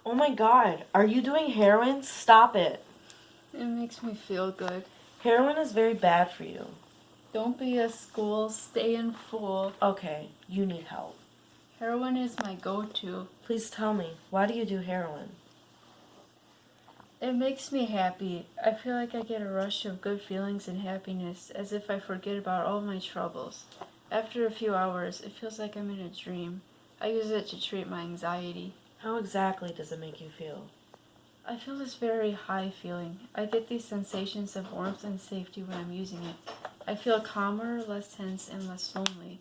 Oh my god, are you doing heroin? Stop it. It makes me feel good. Heroin is very bad for you. Don't be a school, stay in fool. Okay, you need help. Heroin is my go-to. Please tell me, why do you do heroin? It makes me happy. I feel like I get a rush of good feelings and happiness, as if I forget about all my troubles. After a few hours, it feels like I'm in a dream. I use it to treat my anxiety. How exactly does it make you feel? I feel this very high feeling. I get these sensations of warmth and safety when I'm using it. I feel calmer, less tense, and less lonely.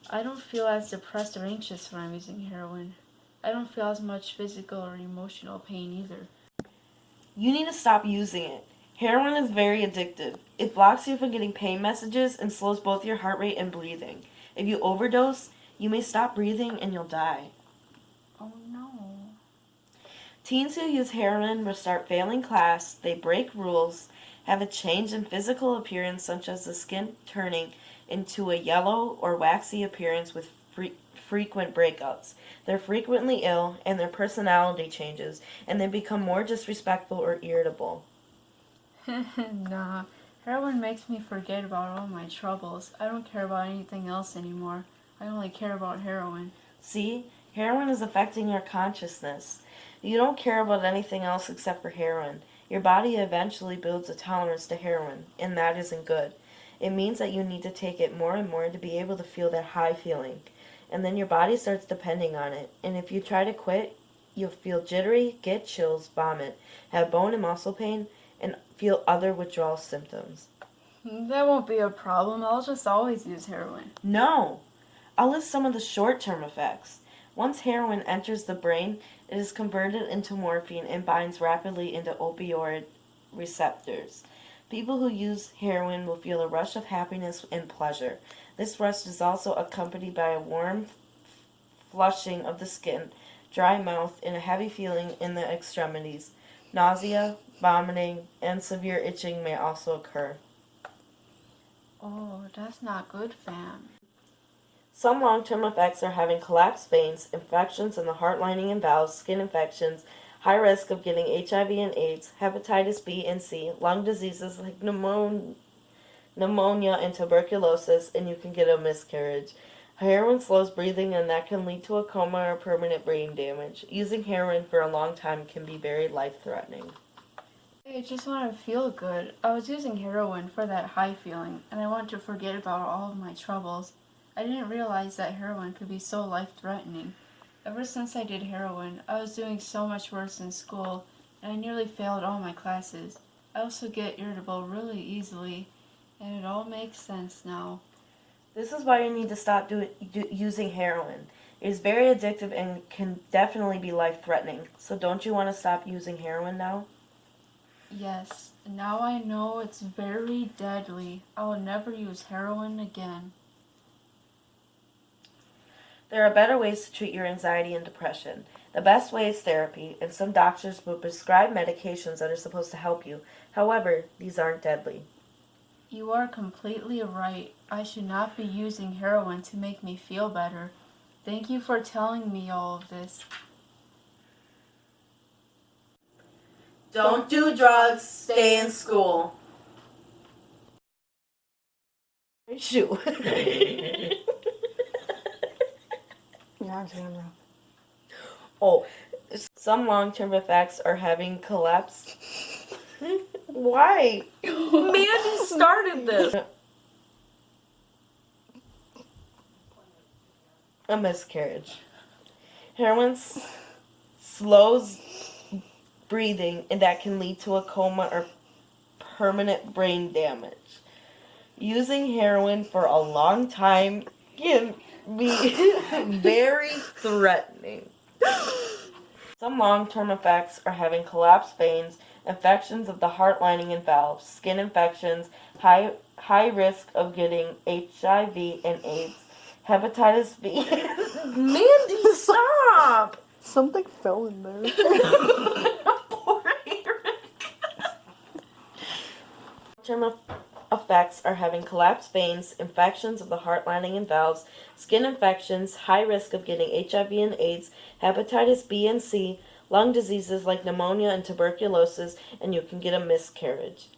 I don't feel as depressed or anxious when I'm using heroin. I don't feel as much physical or emotional pain either. You need to stop using it. Heroin is very addictive. It blocks you from getting pain messages and slows both your heart rate and breathing. If you overdose, you may stop breathing and you'll die. Oh no. Teens who use heroin will start failing class, they break rules, have a change in physical appearance such as the skin turning into a yellow or waxy appearance with frequent breakouts. They're frequently ill and their personality changes and they become more disrespectful or irritable. Nah. Heroin makes me forget about all my troubles. I don't care about anything else anymore. I only care about heroin. See, heroin is affecting your consciousness. You don't care about anything else except for heroin. Your body eventually builds a tolerance to heroin, and that isn't good. It means that you need to take it more and more to be able to feel that high feeling. And then your body starts depending on it. And if you try to quit, you'll feel jittery, get chills, vomit, have bone and muscle pain, and feel other withdrawal symptoms. That won't be a problem. I'll just always use heroin. No! I'll list some of the short-term effects. Once heroin enters the brain, it is converted into morphine and binds rapidly into opioid receptors. People who use heroin will feel a rush of happiness and pleasure. This rush is also accompanied by a warm flushing of the skin, dry mouth, and a heavy feeling in the extremities. Nausea, vomiting, and severe itching may also occur. Oh, that's not good, fam. Some long-term effects are having collapsed veins, infections in the heart lining and valves, skin infections, high risk of getting HIV and AIDS, hepatitis B and C, lung diseases like pneumonia and tuberculosis, and you can get a miscarriage. Heroin slows breathing and that can lead to a coma or permanent brain damage. Using heroin for a long time can be very life-threatening. I just want to feel good. I was using heroin for that high feeling, and I want to forget about all of my troubles. I didn't realize that heroin could be so life-threatening. Ever since I did heroin, I was doing so much worse in school, and I nearly failed all my classes. I also get irritable really easily, and it all makes sense now. This is why you need to stop using heroin. It is very addictive and can definitely be life-threatening. So don't you want to stop using heroin now? Yes, now I know it's very deadly. I will never use heroin again. There are better ways to treat your anxiety and depression. The best way is therapy, and some doctors will prescribe medications that are supposed to help you. However, these aren't deadly. You are completely right. I should not be using heroin to make me feel better. Thank you for telling me all of this. Don't do drugs, stay in school. Shoot. You're on camera. Oh, some long-term effects are having collapse. Why? Mandy started this. A miscarriage. Heroin slows breathing, and that can lead to a coma or permanent brain damage. Using heroin for a long time can be very threatening. Some long-term effects are having collapsed veins, infections of the heart lining and valves, skin infections, high risk of getting HIV and AIDS, hepatitis B. Mandy, stop! Something fell in there. Poor Eric. Long-term effects are having collapsed veins, infections of the heart lining and valves, skin infections, high risk of getting HIV and AIDS, hepatitis B and C, lung diseases like pneumonia and tuberculosis, and you can get a miscarriage.